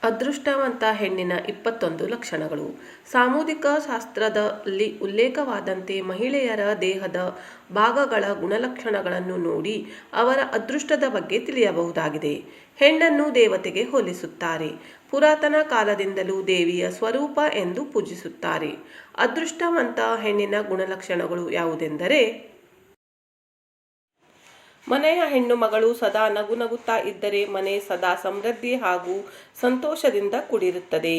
ಅದೃಷ್ಟವಂತ ಹೆಣ್ಣಿನ 21 ಲಕ್ಷಣಗಳು. ಸಾಮೂಹಿಕ ಶಾಸ್ತ್ರದಲ್ಲಿ ಉಲ್ಲೇಖವಾದಂತೆ ಮಹಿಳೆಯರ ದೇಹದ ಭಾಗಗಳ ಗುಣಲಕ್ಷಣಗಳನ್ನು ನೋಡಿ ಅವರ ಅದೃಷ್ಟದ ಬಗ್ಗೆ ತಿಳಿಯಬಹುದಾಗಿದೆ. ಹೆಣ್ಣನ್ನು ದೇವತೆಗೆ ಹೋಲಿಸುತ್ತಾರೆ. ಪುರಾತನ ಕಾಲದಿಂದಲೂ ದೇವಿಯ ಸ್ವರೂಪ ಎಂದು ಪೂಜಿಸುತ್ತಾರೆ. ಅದೃಷ್ಟವಂತ ಹೆಣ್ಣಿನ ಗುಣಲಕ್ಷಣಗಳು ಯಾವುದೆಂದರೆ, ಮನೆಯ ಹೆಣ್ಣು ಮಗಳು ಸದಾ ನಗುತ್ತಾ ಇದ್ದರೆ ಮನೆ ಸದಾ ಸಮೃದ್ಧಿ ಹಾಗೂ ಸಂತೋಷದಿಂದ ಕೂಡಿರುತ್ತದೆ.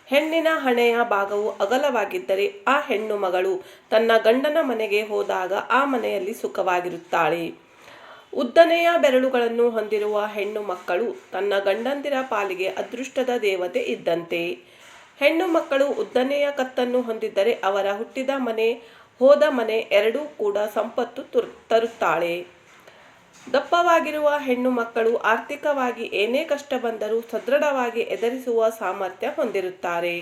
ಹೆಣ್ಣಿನ ಹಣೆಯ ಭಾಗವು ಅಗಲವಾಗಿದ್ದರೆ ಆ ಹೆಣ್ಣು ಮಗಳು ತನ್ನ ಗಂಡನ ಮನೆಗೆ ಹೋದಾಗ ಆ ಮನೆಯಲ್ಲಿ ಸುಖವಾಗಿರುತ್ತಾಳೆ. ಉದ್ದನೆಯ ಬೆರಳುಗಳನ್ನು ಹೊಂದಿರುವ ಹೆಣ್ಣು ಮಕ್ಕಳು ತನ್ನ ಗಂಡಂದಿರ ಪಾಲಿಗೆ ಅದೃಷ್ಟದ ದೇವತೆ ಇದ್ದಂತೆ. ಹೆಣ್ಣು ಮಕ್ಕಳು ಉದ್ದನೆಯ ಕತ್ತನ್ನು ಹೊಂದಿದ್ದರೆ ಅವರ ಹುಟ್ಟಿದ ಮನೆ ಹೋದ ಮನೆ ಎರಡೂ ಕೂಡ ಸಂಪತ್ತು ತರುತ್ತಾಳೆ. ದಪ್ಪವಾಗಿರುವ ಹೆಣ್ಣು ಮಕ್ಕಳು ಆರ್ಥಿಕವಾಗಿ ಏನೇ ಕಷ್ಟ ಬಂದರೂ ಸದೃಢವಾಗಿ ಎದುರಿಸುವ ಸಾಮರ್ಥ್ಯ ಹೊಂದಿರುತ್ತಾರೆ.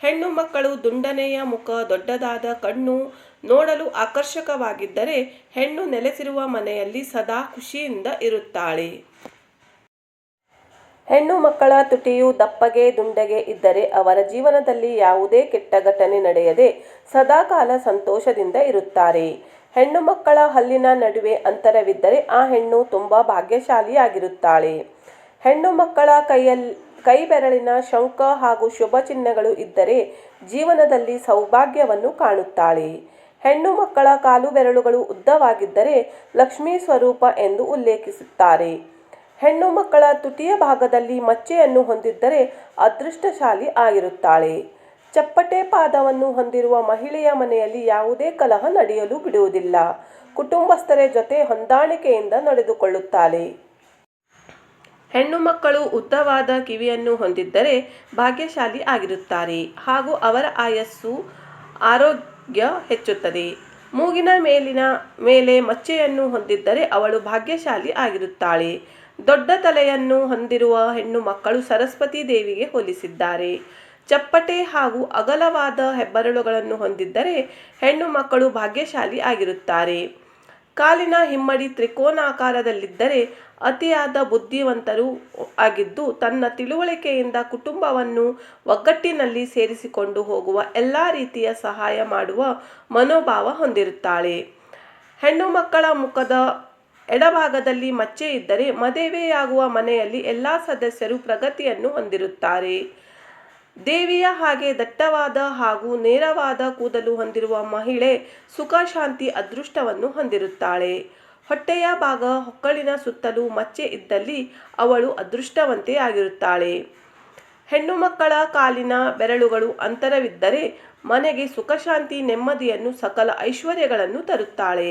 ಹೆಣ್ಣು ಮಕ್ಕಳು ದುಂಡನೆಯ ಮುಖ, ದೊಡ್ಡದಾದ ಕಣ್ಣು, ನೋಡಲು ಆಕರ್ಷಕವಾಗಿದ್ದರೆ ಹೆಣ್ಣು ನೆಲೆಸಿರುವ ಮನೆಯಲ್ಲಿ ಸದಾ ಖುಷಿಯಿಂದ ಇರುತ್ತಾಳೆ. ಹೆಣ್ಣು ಮಕ್ಕಳ ತುಟಿಯು ದಪ್ಪಗೆ ದುಂಡಗೆ ಇದ್ದರೆ ಅವರ ಜೀವನದಲ್ಲಿ ಯಾವುದೇ ಕೆಟ್ಟ ಘಟನೆ ನಡೆಯದೆ ಸದಾಕಾಲ ಸಂತೋಷದಿಂದ ಇರುತ್ತಾರೆ. ಹೆಣ್ಣು ಮಕ್ಕಳ ಹಲ್ಲಿನ ನಡುವೆ ಅಂತರವಿದ್ದರೆ ಆ ಹೆಣ್ಣು ತುಂಬ ಭಾಗ್ಯಶಾಲಿಯಾಗಿರುತ್ತಾಳೆ. ಹೆಣ್ಣು ಮಕ್ಕಳ ಕೈ ಬೆರಳಿನ ಶಂಖ ಹಾಗೂ ಶುಭ ಚಿಹ್ನೆಗಳು ಇದ್ದರೆ ಜೀವನದಲ್ಲಿ ಸೌಭಾಗ್ಯವನ್ನು ಕಾಣುತ್ತಾಳೆ. ಹೆಣ್ಣು ಮಕ್ಕಳ ಕಾಲು ಬೆರಳುಗಳು ಉದ್ದವಾಗಿದ್ದರೆ ಲಕ್ಷ್ಮೀ ಸ್ವರೂಪ ಎಂದು ಉಲ್ಲೇಖಿಸುತ್ತಾರೆ. ಹೆಣ್ಣು ಮಕ್ಕಳ ತುಟಿಯ ಭಾಗದಲ್ಲಿ ಮಚ್ಚೆಯನ್ನು ಹೊಂದಿದ್ದರೆ ಅದೃಷ್ಟಶಾಲಿ ಆಗಿರುತ್ತಾಳೆ. ಚಪ್ಪಟೆ ಪಾದವನ್ನು ಹೊಂದಿರುವ ಮಹಿಳೆಯ ಮನೆಯಲ್ಲಿ ಯಾವುದೇ ಕಲಹ ನಡೆಯಲು ಬಿಡುವುದಿಲ್ಲ. ಕುಟುಂಬಸ್ಥರ ಜೊತೆ ಹೊಂದಾಣಿಕೆಯಿಂದ ನಡೆದುಕೊಳ್ಳುತ್ತಾಳೆ. ಹೆಣ್ಣು ಮಕ್ಕಳು ಉದ್ದವಾದ ಕಿವಿಯನ್ನು ಹೊಂದಿದ್ದರೆ ಭಾಗ್ಯಶಾಲಿ ಆಗಿರುತ್ತಾರೆ ಹಾಗೂ ಅವರ ಆಯಸ್ಸು ಆರೋಗ್ಯ ಹೆಚ್ಚುತ್ತದೆ. ಮೂಗಿನ ಮೇಲೆ ಮಚ್ಚೆಯನ್ನು ಹೊಂದಿದ್ದರೆ ಅವಳು ಭಾಗ್ಯಶಾಲಿ ಆಗಿರುತ್ತಾಳೆ. ದೊಡ್ಡ ತಲೆಯನ್ನು ಹೊಂದಿರುವ ಹೆಣ್ಣು ಮಕ್ಕಳು ಸರಸ್ವತಿ ದೇವಿಗೆ ಹೋಲಿಸಿದ್ದಾರೆ. ಚಪ್ಪಟೆ ಹಾಗೂ ಅಗಲವಾದ ಹೆಬ್ಬೆರಳುಗಳನ್ನು ಹೊಂದಿದ್ದರೆ ಹೆಣ್ಣು ಮಕ್ಕಳು ಭಾಗ್ಯಶಾಲಿ ಆಗಿರುತ್ತಾರೆ. ಕಾಲಿನ ಹಿಮ್ಮಡಿ ತ್ರಿಕೋನಾಕಾರದಲ್ಲಿದ್ದರೆ ಅತಿಯಾದ ಬುದ್ಧಿವಂತರು ಆಗಿದ್ದು ತನ್ನ ತಿಳುವಳಿಕೆಯಿಂದ ಕುಟುಂಬವನ್ನು ಒಗ್ಗಟ್ಟಿನಲ್ಲಿ ಸೇರಿಸಿಕೊಂಡು ಹೋಗುವ ಎಲ್ಲ ರೀತಿಯ ಸಹಾಯ ಮಾಡುವ ಮನೋಭಾವ ಹೊಂದಿರುತ್ತಾಳೆ. ಹೆಣ್ಣು ಮಕ್ಕಳ ಮುಖದ ಎಡಭಾಗದಲ್ಲಿ ಮಚ್ಚೆ ಇದ್ದರೆ ಮದುವೆಯಾಗುವ ಮನೆಯಲ್ಲಿ ಎಲ್ಲ ಸದಸ್ಯರು ಪ್ರಗತಿಯನ್ನು ಹೊಂದಿರುತ್ತಾರೆ. ದೇವಿಯ ಹಾಗೆ ದಟ್ಟವಾದ ಹಾಗೂ ನೇರವಾದ ಕೂದಲು ಹೊಂದಿರುವ ಮಹಿಳೆ ಸುಖ, ಶಾಂತಿ, ಅದೃಷ್ಟವನ್ನು ಹೊಂದಿರುತ್ತಾಳೆ. ಹೊಟ್ಟೆಯ ಭಾಗ, ಹೊಕ್ಕಳಿನ ಸುತ್ತಲೂ ಮಚ್ಚೆ ಇದ್ದಲ್ಲಿ ಅವಳು ಅದೃಷ್ಟವಂತೆಯಾಗಿರುತ್ತಾಳೆ. ಹೆಣ್ಣು ಮಕ್ಕಳ ಕಾಲಿನ ಬೆರಳುಗಳು ಅಂತರವಿದ್ದರೆ ಮನೆಗೆ ಸುಖ, ಶಾಂತಿ, ನೆಮ್ಮದಿಯನ್ನು, ಸಕಲ ಐಶ್ವರ್ಯಗಳನ್ನು ತರುತ್ತಾಳೆ.